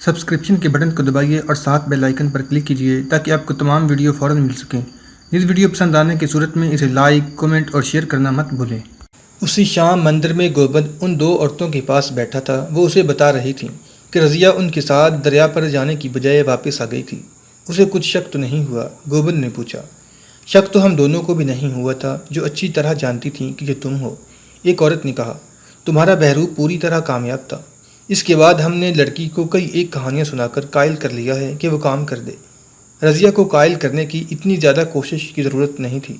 Subscription کے button کو دبائیے اور ساتھ بیل آئیکن پر کلک کیجیے تاکہ آپ کو تمام ویڈیو فوراً مل سکیں۔ اس ویڈیو پسند آنے کی صورت میں اسے لائک، کمنٹ اور شیئر کرنا مت بھولیں۔ اسی شام مندر میں گوبند ان دو عورتوں کے پاس بیٹھا تھا۔ وہ اسے بتا رہی تھیں کہ رضیہ ان کے ساتھ دریا پر جانے کی بجائے واپس آ گئی تھی۔ اسے کچھ شک تو نہیں ہوا؟ گوبند نے پوچھا۔ شک تو ہم دونوں کو بھی نہیں ہوا تھا، جو اچھی طرح جانتی تھیں کہ یہ تم ہو، ایک عورت نے کہا۔ تمہارا بہروپ پوری طرح کامیاب تھا۔ اس کے بعد ہم نے لڑکی کو کئی ایک کہانیاں سنا کر قائل کر لیا ہے کہ وہ کام کر دے۔ رضیہ کو قائل کرنے کی اتنی زیادہ کوشش کی ضرورت نہیں تھی۔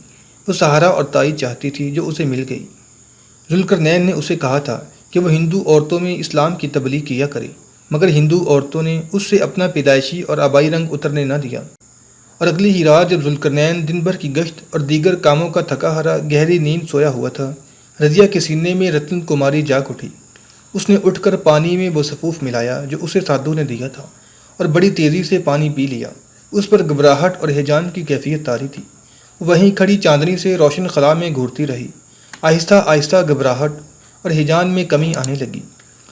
وہ سہارا اور تائید چاہتی تھی جو اسے مل گئی۔ ذوالقرنین نے اسے کہا تھا کہ وہ ہندو عورتوں میں اسلام کی تبلیغ کیا کرے، مگر ہندو عورتوں نے اس سے اپنا پیدائشی اور آبائی رنگ اترنے نہ دیا۔ اور اگلی ہی رات جب ذوالقرنین دن بھر کی گشت اور دیگر کاموں کا تھکا ہرا گہری نیند سویا ہوا تھا، رضیہ کے سینے میں رتن کماری جاگ اٹھی۔ اس نے اٹھ کر پانی میں وہ سفوف ملایا جو اسے سادھو نے دیا تھا اور بڑی تیزی سے پانی پی لیا۔ اس پر گھبراہٹ اور ہیجان کی کیفیت طاری تھی۔ وہیں کھڑی چاندنی سے روشن خلا میں گھورتی رہی۔ آہستہ آہستہ گھبراہٹ اور ہیجان میں کمی آنے لگی،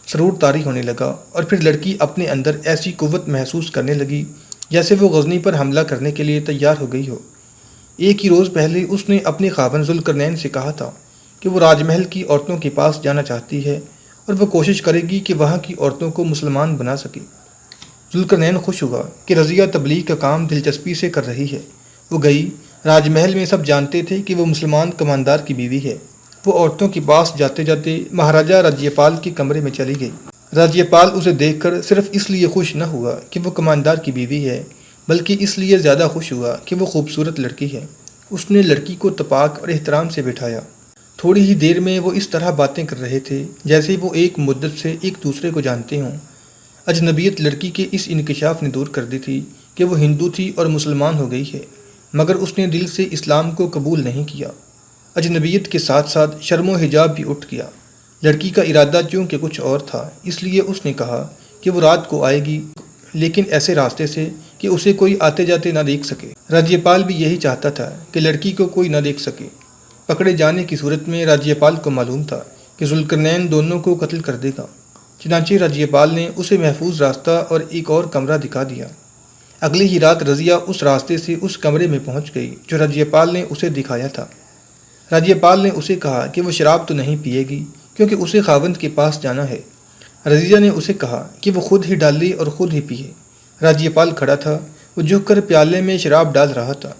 سرور طاری ہونے لگا، اور پھر لڑکی اپنے اندر ایسی قوت محسوس کرنے لگی جیسے وہ غزنی پر حملہ کرنے کے لیے تیار ہو گئی ہو۔ ایک ہی روز پہلے اس نے اپنے خاوند ذوالقرنین سے کہا تھا کہ وہ راج محل کی عورتوں کے پاس جانا چاہتی ہے اور وہ کوشش کرے گی کہ وہاں کی عورتوں کو مسلمان بنا سکے۔ ذوالقرنین خوش ہوا کہ رضیہ تبلیغ کا کام دلچسپی سے کر رہی ہے۔ وہ گئی۔ راج محل میں سب جانتے تھے کہ وہ مسلمان کماندار کی بیوی ہے۔ وہ عورتوں کے پاس جاتے جاتے مہاراجہ راجیہ پال کے کمرے میں چلی گئی۔ راجیہ پال اسے دیکھ کر صرف اس لیے خوش نہ ہوا کہ وہ کماندار کی بیوی ہے، بلکہ اس لیے زیادہ خوش ہوا کہ وہ خوبصورت لڑکی ہے۔ اس نے لڑکی کو تپاک اور احترام سے بٹھایا۔ تھوڑی ہی دیر میں وہ اس طرح باتیں کر رہے تھے جیسے وہ ایک مدت سے ایک دوسرے کو جانتے ہوں۔ اجنبیت لڑکی کے اس انکشاف نے دور کر دی تھی کہ وہ ہندو تھی اور مسلمان ہو گئی ہے، مگر اس نے دل سے اسلام کو قبول نہیں کیا۔ اجنبیت کے ساتھ ساتھ شرم و حجاب بھی اٹھ گیا۔ لڑکی کا ارادہ چونکہ کچھ اور تھا، اس لیے اس نے کہا کہ وہ رات کو آئے گی، لیکن ایسے راستے سے کہ اسے کوئی آتے جاتے نہ دیکھ سکے۔ راجیہ پال بھی یہی چاہتا تھا کہ لڑکی کو کوئی نہ دیکھ سکے۔ پکڑے جانے کی صورت میں راجیہ پال کو معلوم تھا کہ ذوالقرنین دونوں کو قتل کر دے گا۔ چنانچہ راجیہ پال نے اسے محفوظ راستہ اور ایک اور کمرہ دکھا دیا۔ اگلی ہی رات رضیہ اس راستے سے اس کمرے میں پہنچ گئی جو راجیہ پال نے اسے دکھایا تھا۔ راجیہ پال نے اسے کہا کہ وہ شراب تو نہیں پیے گی کیونکہ اسے خاوند کے پاس جانا ہے۔ رضیہ نے اسے کہا کہ وہ خود ہی ڈالے اور خود ہی پیے۔ راجیہ پال کھڑا تھا، وہ جھک کر پیالے میں شراب ڈال رہا تھا۔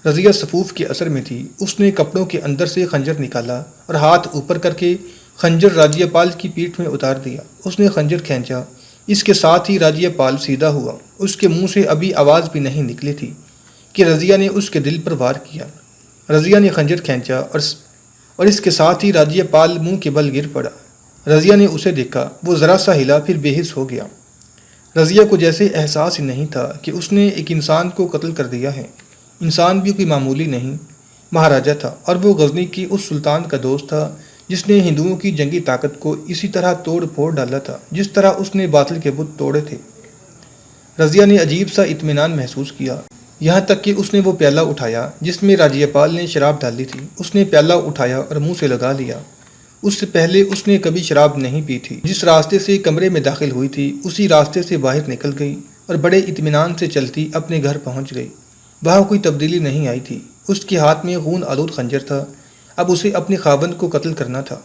رضیہ صفوف کے اثر میں تھی۔ اس نے کپڑوں کے اندر سے خنجر نکالا اور ہاتھ اوپر کر کے خنجر راجیہ پال کی پیٹھ میں اتار دیا۔ اس نے خنجر کھینچا، اس کے ساتھ ہی راجیہ پال سیدھا ہوا۔ اس کے منہ سے ابھی آواز بھی نہیں نکلی تھی کہ رضیہ نے اس کے دل پر وار کیا۔ رضیہ نے خنجر کھینچا اور اس کے ساتھ ہی راجیہ پال منہ کے بل گر پڑا۔ رضیہ نے اسے دیکھا، وہ ذرا سا ہلا پھر بے حس ہو گیا۔ رضیہ کو جیسے احساس ہی نہیں تھا کہ اس نے ایک انسان کو قتل کر دیا ہے۔ انسان بھی کوئی معمولی نہیں، مہاراجہ تھا، اور وہ غزنی کی اس سلطان کا دوست تھا جس نے ہندوؤں کی جنگی طاقت کو اسی طرح توڑ پھوڑ ڈالا تھا جس طرح اس نے باطل کے بت توڑے تھے۔ رضیہ نے عجیب سا اطمینان محسوس کیا، یہاں تک کہ اس نے وہ پیالہ اٹھایا جس میں راجیہ پال نے شراب ڈالی تھی۔ اس نے پیالہ اٹھایا اور منہ سے لگا لیا۔ اس سے پہلے اس نے کبھی شراب نہیں پی تھی۔ جس راستے سے کمرے میں داخل ہوئی تھی اسی راستے سے باہر نکل گئی اور بڑے اطمینان سے چلتی اپنے گھر پہنچ گئی۔ وہاں کوئی تبدیلی نہیں آئی تھی۔ اس کے ہاتھ میں خون آلود خنجر تھا۔ اب اسے اپنے خاوند کو قتل کرنا تھا۔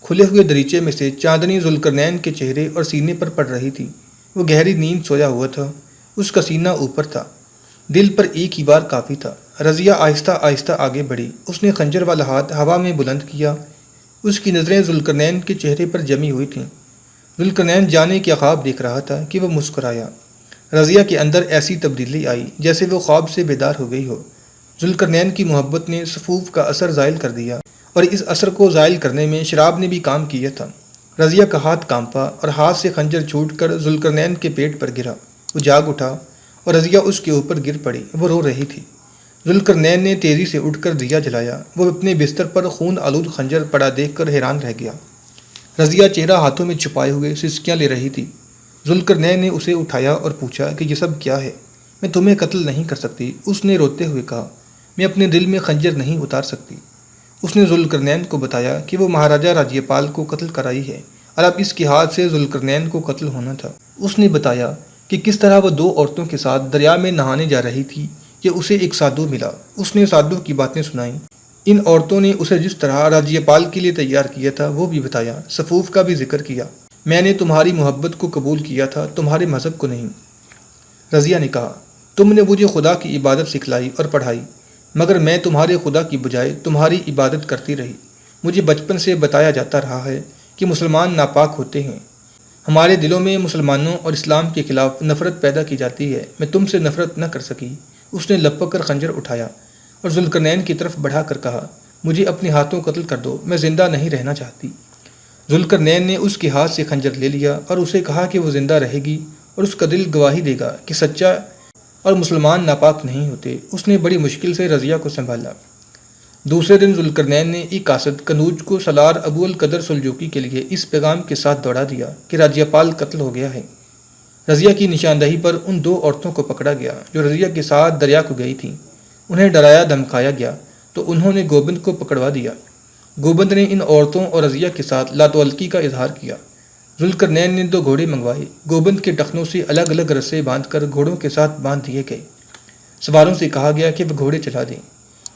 کھلے ہوئے دریچے میں سے چاندنی ذوالقرنین کے چہرے اور سینے پر پڑ رہی تھی۔ وہ گہری نیند سویا ہوا تھا، اس کا سینہ اوپر تھا، دل پر ایک ہی بار کافی تھا۔ رضیہ آہستہ آہستہ آگے بڑھی۔ اس نے خنجر والا ہاتھ ہوا میں بلند کیا۔ اس کی نظریں ذوالقرنین کے چہرے پر جمی ہوئی تھیں۔ ذوالقرنین جانے کیا خواب دیکھ رہا تھا کہ وہ مسکرایا۔ رضیہ کے اندر ایسی تبدیلی آئی جیسے وہ خواب سے بیدار ہو گئی ہو۔ ذوالقرنین کی محبت نے صفوف کا اثر زائل کر دیا، اور اس اثر کو زائل کرنے میں شراب نے بھی کام کیا تھا۔ رضیہ کا ہاتھ کانپا اور ہاتھ سے خنجر چھوٹ کر ذوالقرنین کے پیٹ پر گرا۔ وہ جاگ اٹھا اور رضیہ اس کے اوپر گر پڑی۔ وہ رو رہی تھی۔ ذوالقرنین نے تیزی سے اٹھ کر دیا جلایا۔ وہ اپنے بستر پر خون آلود خنجر پڑا دیکھ کر حیران رہ گیا۔ رضیہ چہرہ ہاتھوں میں چھپائے ہوئے سسکیاں لے رہی تھی۔ ذوالقرنین نے اسے اٹھایا اور پوچھا کہ یہ سب کیا ہے؟ میں تمہیں قتل نہیں کر سکتی، اس نے روتے ہوئے کہا۔ میں اپنے دل میں خنجر نہیں اتار سکتی۔ اس نے ذوالقرنین کو بتایا کہ وہ مہاراجہ راجیہ پال کو قتل کرائی ہے اور اب اس کے ہاتھ سے ذوالقرنین کو قتل ہونا تھا۔ اس نے بتایا کہ کہ کس طرح وہ دو عورتوں کے ساتھ دریا میں نہانے جا رہی تھی کہ اسے ایک سادھو ملا۔ اس نے سادھو کی باتیں سنائیں۔ ان عورتوں نے اسے جس طرح راجیپال کے لیے تیار کیا تھا وہ بھی بتایا، صفوف کا بھی ذکر کیا۔ میں نے تمہاری محبت کو قبول کیا تھا، تمہارے مذہب کو نہیں۔ رضیہ نے کہا، تم نے مجھے خدا کی عبادت سکھلائی اور پڑھائی، مگر میں تمہارے خدا کی بجائے تمہاری عبادت کرتی رہی۔ مجھے بچپن سے بتایا جاتا رہا ہے کہ مسلمان ناپاک ہوتے ہیں۔ ہمارے دلوں میں مسلمانوں اور اسلام کے خلاف نفرت پیدا کی جاتی ہے۔ میں تم سے نفرت نہ کر سکی۔ اس نے لپک کر خنجر اٹھایا اور ذوالقرنین کی طرف بڑھا کر کہا، مجھے اپنے ہاتھوں قتل کر دو، میں زندہ نہیں رہنا چاہتی۔ ذوالقرنین نے اس کے ہاتھ سے خنجر لے لیا اور اسے کہا کہ وہ زندہ رہے گی اور اس کا دل گواہی دے گا کہ سچا اور مسلمان ناپاک نہیں ہوتے۔ اس نے بڑی مشکل سے رضیہ کو سنبھالا۔ دوسرے دن ذوالقرنین نے ایک قاصد کنوج کو سالار ابو القدر سلجوقی کے لیے اس پیغام کے ساتھ دوڑا دیا کہ راجیپال قتل ہو گیا ہے۔ رضیہ کی نشاندہی پر ان دو عورتوں کو پکڑا گیا جو رضیہ کے ساتھ دریا کو گئی تھیں۔ انہیں ڈرایا دھمکایا گیا تو انہوں نے گوبند کو پکڑوا دیا۔ گوبند نے ان عورتوں اور رضیہ کے ساتھ لاتولکی کا اظہار کیا۔ ذوالقرنین نے 2 گھوڑے منگوائے۔ گوبند کے ٹخنوں سے الگ الگ رسے باندھ کر گھوڑوں کے ساتھ باندھ دیے گئے۔ سواروں سے کہا گیا کہ وہ گھوڑے چلا دیں۔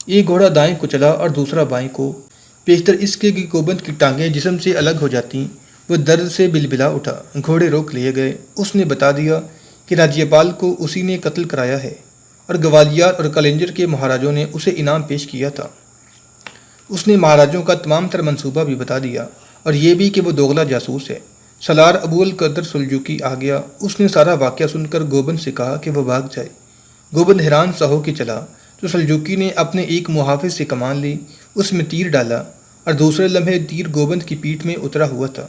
ایک گھوڑا دائیں کو چلا اور دوسرا بائیں کو، پیشتر اس کے کہ گوبند کی ٹانگیں جسم سے الگ ہو جاتیں۔ وہ درد سے بلبلا اٹھا۔ گھوڑے روک لیے گئے۔ اس نے بتا دیا کہ راجیپال کو اسی نے قتل کرایا ہے اور گوالیار اور کلنجر کے مہاراجوں نے اسے انعام پیش کیا تھا۔ اس نے مہاراجوں کا تمام تر منصوبہ بھی بتا دیا اور یہ بھی کہ وہ دوغلا جاسوس ہے۔ سالار ابو القدر سلجوقی آ گیا۔ اس نے سارا واقعہ سن کر گوبند سے کہا کہ وہ بھاگ جائے۔ گوبند حیران سا ہو کے چلا تو سلجوقی نے اپنے ایک محافظ سے کمان لی، اس میں تیر ڈالا اور دوسرے لمحے تیر گوبند کی پیٹھ میں اترا ہوا تھا۔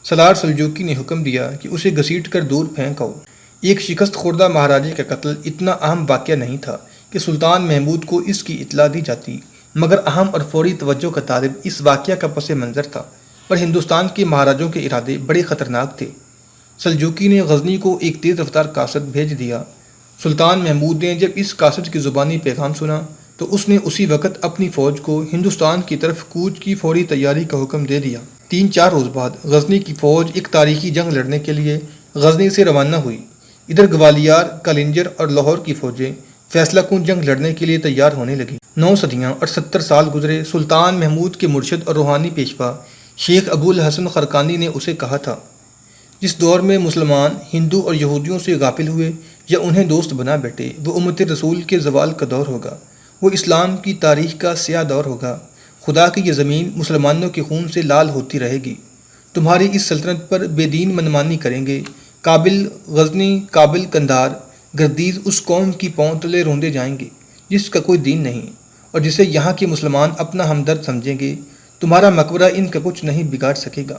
سالار سلجوقی نے حکم دیا کہ اسے گھسیٹ کر دور پھینک آؤ۔ ایک شکست خوردہ مہاراجے کا قتل اتنا اہم واقعہ نہیں تھا کہ سلطان محمود کو اس کی اطلاع دی جاتی، مگر اہم اور فوری توجہ کا طالب اس واقعہ کا پس منظر تھا اور ہندوستان کے مہاراجوں کے ارادے بڑے خطرناک تھے۔ سلجوقی نے غزنی کو ایک تیز رفتار قاصد بھیج دیا۔ سلطان محمود نے جب اس قاصد کی زبانی پیغام سنا تو اس نے اسی وقت اپنی فوج کو ہندوستان کی طرف کوچ کی فوری تیاری کا حکم دے دیا۔ 3-4 روز بعد غزنی کی فوج ایک تاریخی جنگ لڑنے کے لیے غزنی سے روانہ ہوئی۔ ادھر گوالیار، کلنجر اور لاہور کی فوجیں فیصلہ کن جنگ لڑنے کے لیے تیار ہونے لگیں۔ 9 صدیاں اور 70 سال گزرے۔ سلطان محمود کے مرشد اور روحانی پیشوا شیخ ابو الحسن خرقانی نے اسے کہا تھا، جس دور میں مسلمان ہندو اور یہودیوں سے غافل ہوئے یا انہیں دوست بنا بیٹھے، وہ امت رسول کے زوال کا دور ہوگا، وہ اسلام کی تاریخ کا سیاہ دور ہوگا۔ خدا کی یہ زمین مسلمانوں کے خون سے لال ہوتی رہے گی۔ تمہاری اس سلطنت پر بے دین منمانی کریں گے۔ کابل غزنی، کابل قندھار، گردیز اس قوم کی پاؤں تلے روندے جائیں گے جس کا کوئی دین نہیں اور جسے یہاں کے مسلمان اپنا ہمدرد سمجھیں گے۔ تمہارا مقبرہ ان کا کچھ نہیں بگاڑ سکے گا۔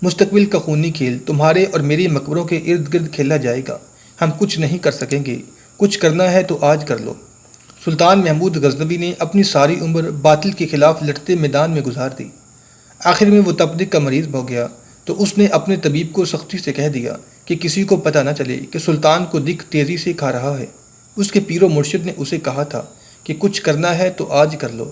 مستقبل کا خونی کھیل تمہارے اور میرے مقبروں کے ارد گرد کھیلا جائے گا۔ ہم کچھ نہیں کر سکیں گے۔ کچھ کرنا ہے تو آج کر لو۔ سلطان محمود غزنوی نے اپنی ساری عمر باطل کے خلاف لڑتے میدان میں گزار دی۔ آخر میں وہ تپدق کا مریض ہو گیا تو اس نے اپنے طبیب کو سختی سے کہہ دیا کہ کسی کو پتہ نہ چلے کہ سلطان کو دکھ تیزی سے کھا رہا ہے۔ اس کے پیر و مرشد نے اسے کہا تھا کہ کچھ کرنا ہے تو آج کر لو۔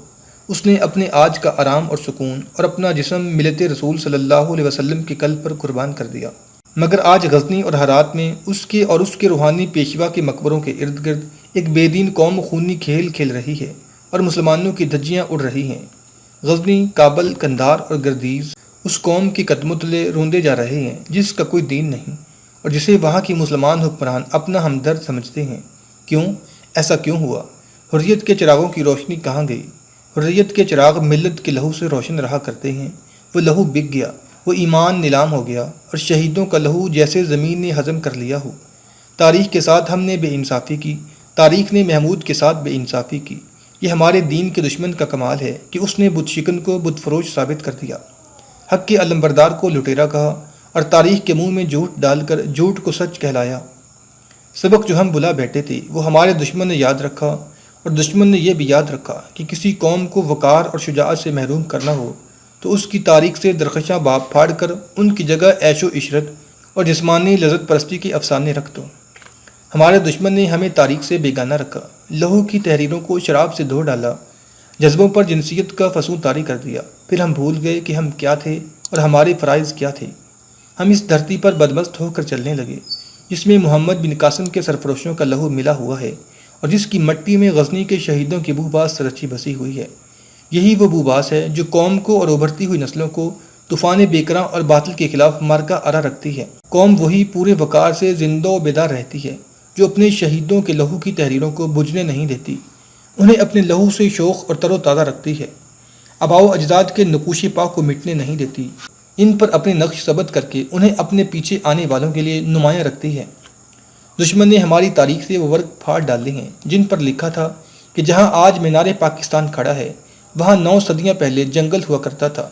اس نے اپنے آج کا آرام اور سکون اور اپنا جسم ملت رسول صلی اللہ علیہ وسلم کے قلب پر قربان کر دیا۔ مگر آج غزنی اور ہرات میں اس کے روحانی پیشوا کے مقبروں کے ارد گرد ایک بے دین قوم خونی کھیل کھیل رہی ہے اور مسلمانوں کی دھجیاں اڑ رہی ہیں۔ غزنی، کابل، قندھار اور گردیز اس قوم کے قدموں تلے روندے جا رہے ہیں جس کا کوئی دین نہیں اور جسے وہاں کی مسلمان حکمران اپنا ہمدرد سمجھتے ہیں۔ کیوں؟ ایسا کیوں ہوا؟ حریت کے چراغوں کی روشنی کہاں گئی؟ حریت کے چراغ ملت کے لہو سے روشن رہا کرتے ہیں۔ وہ لہو بک گیا، وہ ایمان نیلام ہو گیا اور شہیدوں کا لہو جیسے زمین نے ہضم کر لیا ہو۔ تاریخ کے ساتھ ہم نے بے انصافی کی، تاریخ نے محمود کے ساتھ بے انصافی کی۔ یہ ہمارے دین کے دشمن کا کمال ہے کہ اس نے بت شکن کو بت فروش ثابت کر دیا، حق کے علمبردار کو لٹیرا کہا اور تاریخ کے منہ میں جھوٹ ڈال کر جھوٹ کو سچ کہلایا۔ سبق جو ہم بلا بیٹھے تھے وہ ہمارے دشمن نے یاد رکھا اور دشمن نے یہ بھی یاد رکھا کہ کسی قوم کو وقار اور شجاعت سے محروم کرنا ہو تو اس کی تاریخ سے درخشاں باب پھاڑ کر ان کی جگہ عیش و عشرت اور جسمانی لذت پرستی کے افسانے رکھ دو۔ ہمارے دشمن نے ہمیں تاریخ سے بیگانہ رکھا، لہو کی تحریروں کو شراب سے دھو ڈالا، جذبوں پر جنسیت کا فسوں طاری کر دیا۔ پھر ہم بھول گئے کہ ہم کیا تھے اور ہمارے فرائض کیا تھے۔ ہم اس دھرتی پر بدمست ہو کر چلنے لگے۔ جس میں محمد بن قاسم کے سرفروشوں کا لہو ملا ہوا ہے اور جس کی مٹی میں غزنی کے شہیدوں کی بوباس رچی بسی ہوئی ہے۔ یہی وہ بوباس ہے جو قوم کو اور ابھرتی ہوئی نسلوں کو طوفان بیکراں اور باطل کے خلاف مارکہ آرا رکھتی ہے۔ قوم وہی پورے وقار سے زندہ و بیدار رہتی ہے جو اپنے شہیدوں کے لہو کی تحریروں کو بجھنے نہیں دیتی، انہیں اپنے لہو سے شوق اور تر و تازہ رکھتی ہے، آباء و اجداد کے نقوش پا کو مٹنے نہیں دیتی، ان پر اپنے نقش ثبت کر کے انہیں اپنے پیچھے آنے والوں کے لیے نمایاں رکھتی ہے۔ دشمن نے ہماری تاریخ سے وہ ورق پھاڑ ڈالے ہیں جن پر لکھا تھا کہ جہاں آج مینار پاکستان کھڑا ہے وہاں 9 صدیاں پہلے جنگل ہوا کرتا تھا۔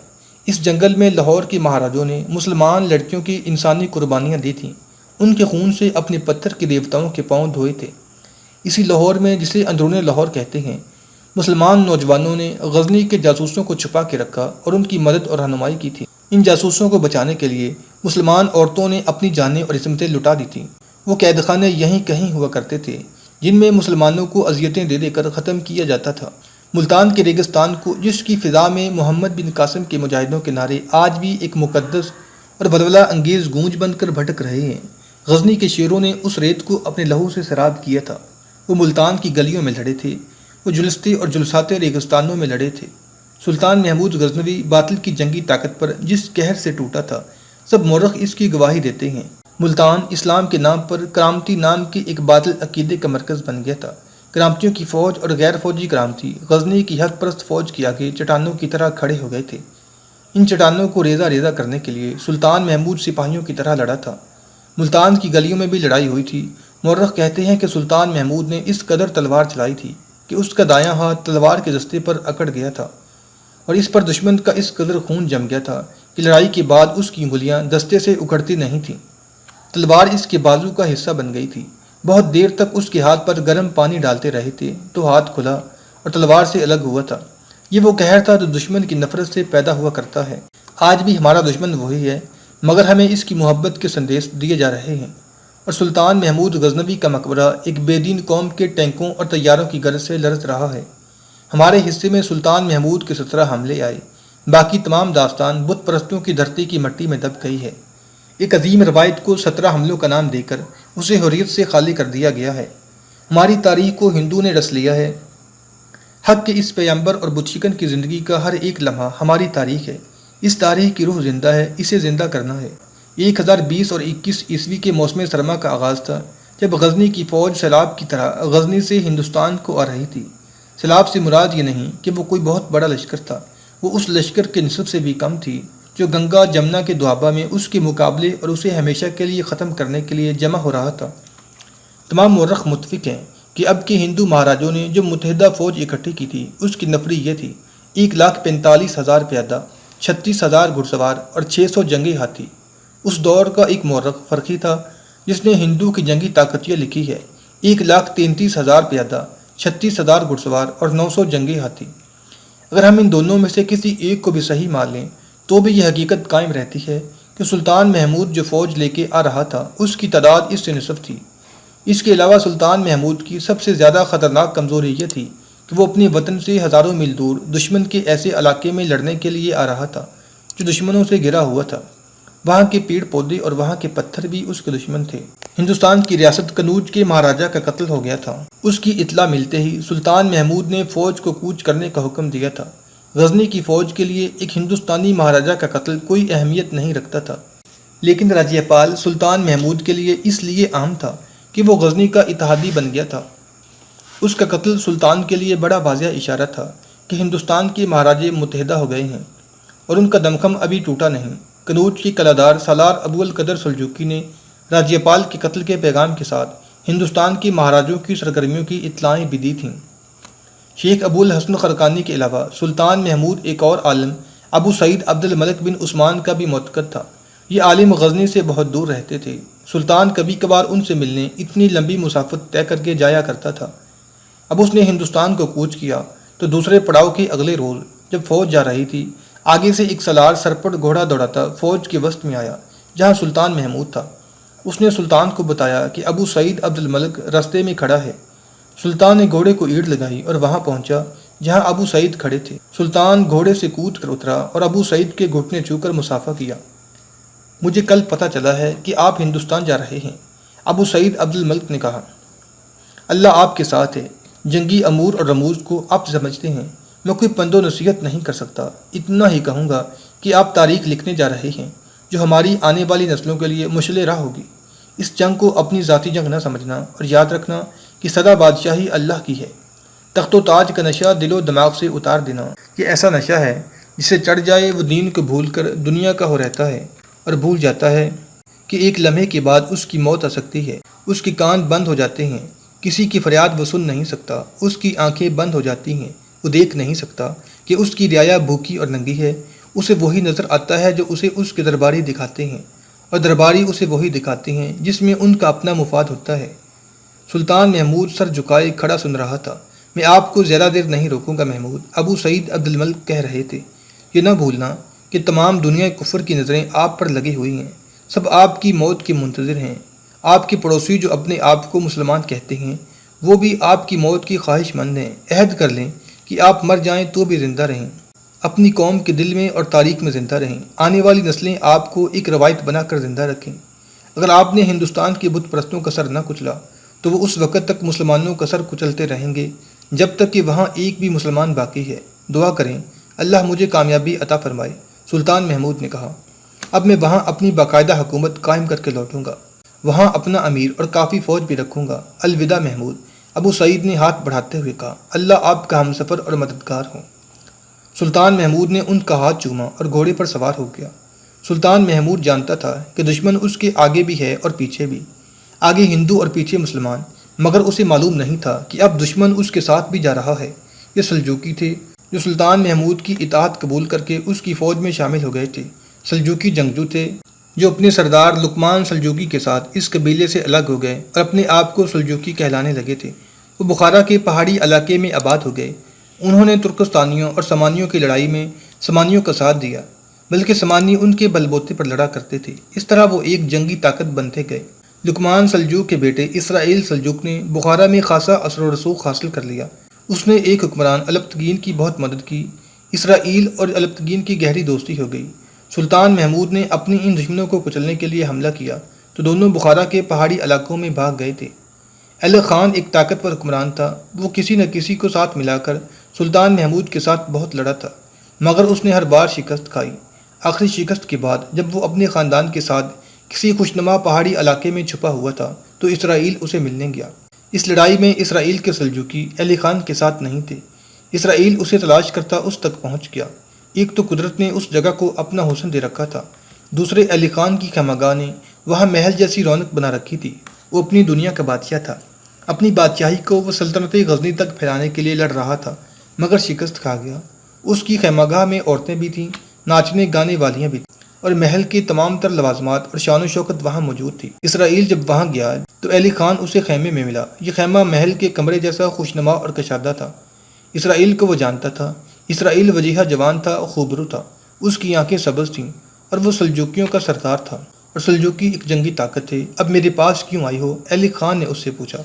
اس جنگل میں لاہور کے مہاراجوں نے مسلمان لڑکیوں کی انسانی قربانیاں دی تھیں، ان کے خون سے اپنے پتھر کے دیوتاؤں کے پاؤں دھوئے تھے۔ اسی لاہور میں، جسے اندرون لاہور کہتے ہیں، مسلمان نوجوانوں نے غزنی کے جاسوسوں کو چھپا کے رکھا اور ان کی مدد اور رہنمائی کی تھی۔ ان جاسوسوں کو بچانے کے لیے مسلمان عورتوں نے اپنی جانیں اور عصمتیں لٹا دی تھیں۔ وہ قید خانے یہیں کہیں ہوا کرتے تھے جن میں مسلمانوں کو اذیتیں دے دے کر ختم کیا جاتا تھا۔ ملتان کے ریگستان کو، جس کی فضا میں محمد بن قاسم کے مجاہدوں کے نعرے آج بھی ایک مقدس اور ولولہ انگیز گونج بن کر بھٹک رہے ہیں، غزنی کے شیروں نے اس ریت کو اپنے لہو سے سراب کیا تھا۔ وہ ملتان کی گلیوں میں لڑے تھے، وہ جلستے اور جلساتے ریگستانوں میں لڑے تھے۔ سلطان محمود غزنوی باطل کی جنگی طاقت پر جس قہر سے ٹوٹا تھا، سب مورخ اس کی گواہی دیتے ہیں۔ ملتان اسلام کے نام پر کرامتی نام کے ایک باطل عقیدے کا مرکز بن گیا تھا۔ کرامتیوں کی فوج اور غیر فوجی کرامتی غزنی کی حق پرست فوج کے آگے چٹانوں کی طرح کھڑے ہو گئے تھے۔ ان چٹانوں کو ریزہ ریزہ کرنے کے لیے سلطان محمود سپاہیوں کی طرح لڑا تھا۔ ملتان کی گلیوں میں بھی لڑائی ہوئی تھی۔ مورخ کہتے ہیں کہ سلطان محمود نے اس قدر تلوار چلائی تھی کہ اس کا دایاں ہاتھ تلوار کے دستے پر اکڑ گیا تھا اور اس پر دشمن کا اس قدر خون جم گیا تھا کہ لڑائی کے بعد اس کی انگلیاں دستے سے اکھڑتی نہیں تھیں۔ تلوار اس کے بازو کا حصہ بن گئی تھی۔ بہت دیر تک اس کے ہاتھ پر گرم پانی ڈالتے رہے تھے تو ہاتھ کھلا اور تلوار سے الگ ہوا تھا۔ یہ وہ قہر تھا جو دشمن کی نفرت سے پیدا ہوا کرتا ہے۔ آج بھی ہمارا دشمن وہی ہے، مگر ہمیں اس کی محبت کے سندیش دیے جا رہے ہیں، اور سلطان محمود غزنوی کا مقبرہ ایک بے دین قوم کے ٹینکوں اور طیاروں کی گرج سے لرز رہا ہے۔ ہمارے حصے میں سلطان محمود کے 17 حملے آئے، باقی تمام داستان بت پرستوں کی دھرتی کی مٹی میں دب گئی ہے۔ ایک عظیم روایت کو 17 حملوں کا نام دے کر اسے حریت سے خالی کر دیا گیا ہے۔ ہماری تاریخ کو ہندو نے رس لیا ہے۔ حق کے اس پیغمبر اور بت شکن کی زندگی کا ہر ایک لمحہ ہماری تاریخ ہے۔ اس تاریخ کی روح زندہ ہے، اسے زندہ کرنا ہے۔ 1020 اور 21 عیسوی کے موسم سرما کا آغاز تھا جب غزنی کی فوج سیلاب کی طرح غزنی سے ہندوستان کو آ رہی تھی۔ سیلاب سے مراد یہ نہیں کہ وہ کوئی بہت بڑا لشکر تھا، وہ اس لشکر کے نصف سے بھی کم تھی جو گنگا جمنا کے دوابہ میں اس کے مقابلے اور اسے ہمیشہ کے لیے ختم کرنے کے لیے جمع ہو رہا تھا۔ تمام مورخ متفق ہیں کہ اب کے ہندو مہاراجوں نے جو متحدہ فوج اکٹھی کی تھی اس کی نفری یہ تھی: 1,45,000 پیادہ، 36,000 گھڑ سوار اور 600 جنگی ہاتھی۔ اس دور کا ایک مورخ فرقی تھا جس نے ہندو کی جنگی طاقتیاں لکھی ہے: 1,33,000 پیادہ، 36,000 گھڑ سوار اور 900 جنگی ہاتھی۔ اگر ہم ان دونوں میں سے کسی ایک کو بھی صحیح مان لیں تو بھی یہ حقیقت قائم رہتی ہے کہ سلطان محمود جو فوج لے کے آ رہا تھا اس کی تعداد اس سے نصف تھی۔ اس کے علاوہ سلطان محمود کی سب سے زیادہ خطرناک کمزوری یہ تھی کہ وہ اپنے وطن سے ہزاروں میل دور دشمن کے ایسے علاقے میں لڑنے کے لیے آ رہا تھا جو دشمنوں سے گھرا ہوا تھا۔ وہاں کے پیڑ پودے اور وہاں کے پتھر بھی اس کے دشمن تھے۔ ہندوستان کی ریاست کنوج کے مہاراجا کا قتل ہو گیا تھا۔ اس کی اطلاع ملتے ہی سلطان محمود نے فوج کو کوچ کرنے کا حکم دیا تھا۔ غزنی کی فوج کے لیے ایک ہندوستانی مہاراجا کا قتل کوئی اہمیت نہیں رکھتا تھا، لیکن راجیپال سلطان محمود کے لیے اس لیے اہم تھا کہ وہ غزنی کا اتحادی بن گیا تھا۔ اس کا قتل سلطان کے لیے بڑا واضح اشارہ تھا کہ ہندوستان کے مہاراجے متحدہ ہو گئے ہیں اور ان کا دمخم ابھی ٹوٹا نہیں۔ کنوج کی قلعہدار سالار ابو القدر سلجوقی نے راجیپال کے قتل کے پیغام کے ساتھ ہندوستان کے مہاراجوں کی سرگرمیوں کی اطلاعیں بھی دی تھیں۔ شیخ ابو الحسن خرقانی کے علاوہ سلطان محمود ایک اور عالم ابو سعید عبد الملک بن عثمان کا بھی معتقد تھا۔ یہ عالم غزنی سے بہت دور رہتے تھے۔ سلطان کبھی کبھار ان سے ملنے اتنی لمبی مسافت طے کر کے جایا کرتا تھا۔ اب اس نے ہندوستان کو کوچ کیا تو دوسرے پڑاؤ کے اگلے روز جب فوج جا رہی تھی، آگے سے ایک سالار سرپٹ گھوڑا دوڑاتا فوج کے وسط میں آیا جہاں سلطان محمود تھا۔ اس نے سلطان کو بتایا کہ ابو سعید عبد الملک راستے میں کھڑا ہے۔ سلطان نے گھوڑے کو اینٹ لگائی اور وہاں پہنچا جہاں ابو سعید کھڑے تھے۔ سلطان گھوڑے سے کود کر اترا اور ابو سعید کے گھٹنے چھو کر مصافحہ کیا۔ مجھے کل پتہ چلا ہے کہ آپ ہندوستان جا رہے ہیں۔ ابو سعید عبد الملک نے کہا، اللہ آپ کے ساتھ ہے، جنگی امور اور رموز کو آپ سمجھتے ہیں، میں کوئی پند و نصیحت نہیں کر سکتا، اتنا ہی کہوں گا کہ آپ تاریخ لکھنے جا رہے ہیں جو ہماری آنے والی نسلوں کے لیے مشعل راہ ہوگی۔ اس جنگ کو اپنی ذاتی جنگ نہ سمجھنا اور یاد رکھنا کہ سدا بادشاہی اللہ کی ہے۔ تخت و تاج کا نشہ دل و دماغ سے اتار دینا، یہ ایسا نشہ ہے جسے چڑھ جائے وہ دین کو بھول کر دنیا کا ہو رہتا ہے اور بھول جاتا ہے کہ ایک لمحے کے بعد اس کی موت آ سکتی ہے۔ اس کے کان بند ہو جاتے ہیں، کسی کی فریاد وہ سن نہیں سکتا، اس کی آنکھیں بند ہو جاتی ہیں، وہ دیکھ نہیں سکتا کہ اس کی رعایا بھوکی اور ننگی ہے۔ اسے وہی نظر آتا ہے جو اسے اس کے درباری دکھاتے ہیں، اور درباری اسے وہی دکھاتے ہیں جس میں ان کا اپنا مفاد ہوتا ہے۔ سلطان محمود سر جھکائے کھڑا سن رہا تھا۔ میں آپ کو زیادہ دیر نہیں روکوں گا محمود، ابو سعید عبد الملک کہہ رہے تھے۔ یہ نہ بھولنا کہ تمام دنیا کفر کی نظریں آپ پر لگی ہوئی ہیں، سب آپ کی موت کے منتظر ہیں۔ آپ کے پڑوسی جو اپنے آپ کو مسلمان کہتے ہیں وہ بھی آپ کی موت کی خواہش مند ہیں۔ عہد کر لیں کہ آپ مر جائیں تو بھی زندہ رہیں، اپنی قوم کے دل میں اور تاریخ میں زندہ رہیں، آنے والی نسلیں آپ کو ایک روایت بنا کر زندہ رکھیں۔ اگر آپ نے ہندوستان کے بت پرستوں کا سر نہ کچلا تو وہ اس وقت تک مسلمانوں کا سر کچلتے رہیں گے جب تک کہ وہاں ایک بھی مسلمان باقی ہے۔ دعا کریں اللہ مجھے کامیابی عطا فرمائے، سلطان محمود نے کہا۔ اب میں وہاں اپنی باقاعدہ حکومت قائم کر کے لوٹوں گا، وہاں اپنا امیر اور کافی فوج بھی رکھوں گا۔ الوداع محمود، ابو سعید نے ہاتھ بڑھاتے ہوئے کہا۔ اللہ آپ کا ہمسفر اور مددگار ہو۔ سلطان محمود نے ان کا ہاتھ چوما اور گھوڑے پر سوار ہو گیا۔ سلطان محمود جانتا تھا کہ دشمن اس کے آگے بھی ہے اور پیچھے بھی، آگے ہندو اور پیچھے مسلمان، مگر اسے معلوم نہیں تھا کہ اب دشمن اس کے ساتھ بھی جا رہا ہے۔ یہ سلجوقی تھے جو سلطان محمود کی اطاعت قبول کر کے اس کی فوج میں شامل ہو گئے تھے۔ سلجوقی جنگجو تھے جو اپنے سردار لقمان سلجوقی کے ساتھ اس قبیلے سے الگ ہو گئے اور اپنے آپ کو سلجوقی کہلانے لگے تھے۔ وہ بخارا کے پہاڑی علاقے میں آباد ہو گئے۔ انہوں نے ترکستانیوں اور سمانیوں کی لڑائی میں سمانیوں کا ساتھ دیا، بلکہ سمانی ان کے بل بوتے پر لڑا کرتے تھے۔ اس طرح وہ ایک جنگی طاقت بنتے گئے۔ لقمان سلجوق کے بیٹے اسرائیل سلجوق نے بخارا میں خاصا اثر و رسوخ حاصل کر لیا۔ اس نے ایک حکمران الپتگین کی بہت مدد کی۔ اسرائیل اور الپتگین کی گہری دوستی ہو گئی۔ سلطان محمود نے اپنی ان دشمنوں کو کچلنے کے لیے حملہ کیا تو دونوں بخارا کے پہاڑی علاقوں میں بھاگ گئے تھے۔ علی خان ایک طاقتور حکمران تھا، وہ کسی نہ کسی کو ساتھ ملا کر سلطان محمود کے ساتھ بہت لڑا تھا، مگر اس نے ہر بار شکست کھائی۔ آخری شکست کے بعد جب وہ اپنے خاندان کے ساتھ کسی خوشنما پہاڑی علاقے میں چھپا ہوا تھا تو اسرائیل اسے ملنے گیا۔ اس لڑائی میں اسرائیل کے سلجوقی علی خان کے ساتھ نہیں تھے۔ اسرائیل اسے تلاش کرتا اس تک پہنچ گیا۔ ایک تو قدرت نے اس جگہ کو اپنا حسن دے رکھا تھا، دوسرے علی خان کی خیمگاہ نے وہاں محل جیسی رونق بنا رکھی تھی۔ وہ اپنی دنیا کا بادشاہ تھا، اپنی بادشاہی کو وہ سلطنت غزنی تک پھیلانے کے لیے لڑ رہا تھا، مگر شکست کھا گیا۔ اس کی خیمگاہ میں عورتیں بھی تھیں، ناچنے گانے والیاں بھی تھیں، اور محل کی تمام تر لوازمات اور شان و شوکت وہاں موجود تھی۔ اسرائیل جب وہاں گیا تو علی خان اسے خیمے میں ملا۔ یہ خیمہ محل کے کمرے جیسا خوشنما اور کشادہ تھا۔ اسرائیل کو وہ جانتا تھا۔ اسرائیل وجیحہ جوان تھا اور خوبرو تھا، اس کی آنکھیں سبز تھیں اور وہ سلجوکیوں کا سردار تھا، اور سلجوکی ایک جنگی طاقت تھے۔ اب میرے پاس کیوں آئی ہو؟ علی خان نے اس سے پوچھا۔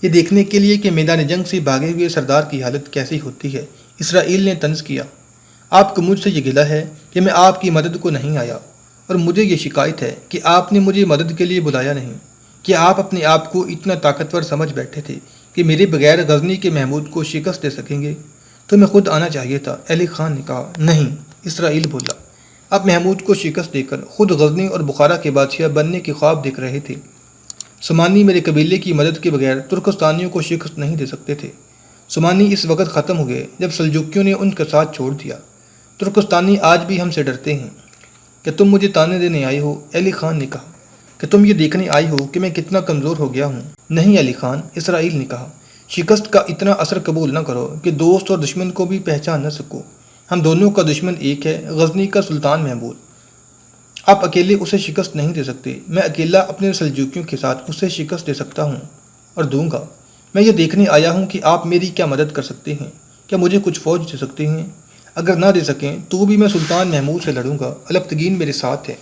یہ دیکھنے کے لیے کہ میدان جنگ سے بھاگے ہوئے سردار کی حالت کیسی ہوتی ہے، اسرائیل نے طنز کیا۔ آپ کو مجھ سے یہ گلہ ہے کہ میں آپ کی مدد کو نہیں آیا، اور مجھے یہ شکایت ہے کہ آپ نے مجھے مدد کے لیے بلایا نہیں۔ کیا آپ اپنے آپ کو اتنا طاقتور سمجھ بیٹھے تھے کہ میرے بغیر غزنی کے محمود کو شکست دے سکیں گے؟ تو میں خود آنا چاہیے تھا، علی خان نے کہا۔ نہیں، اسرائیل بولا۔ اب محمود کو شکست دے کر خود غزنی اور بخارا کے بادشاہ بننے کے خواب دیکھ رہے تھے۔ سمانی میرے قبیلے کی مدد کے بغیر ترکستانیوں کو شکست نہیں دے سکتے تھے۔ سمانی اس وقت ختم ہو گئے جب سلجوکیوں نے ان کا ساتھ چھوڑ دیا۔ ترکستانی آج بھی ہم سے ڈرتے ہیں۔ کہ تم مجھے تانے دینے آئے ہو؟ علی خان نے کہا۔ کہ تم یہ دیکھنے آئی ہو کہ میں کتنا کمزور ہو گیا ہوں؟ نہیں علی خان، اسرائیل نے کہا۔ شکست کا اتنا اثر قبول نہ کرو کہ دوست اور دشمن کو بھی پہچان نہ سکو۔ ہم دونوں کا دشمن ایک ہے، غزنی کا سلطان محمود۔ آپ اکیلے اسے شکست نہیں دے سکتے، میں اکیلا اپنے سلجوکیوں کے ساتھ اسے شکست دے سکتا ہوں اور دوں گا۔ میں یہ دیکھنے آیا ہوں کہ آپ میری کیا مدد کر سکتے ہیں، کیا مجھے کچھ فوج دے سکتے ہیں؟ اگر نہ دے سکیں تو بھی میں سلطان محمود سے لڑوں گا، الپتگین میرے ساتھ ہے۔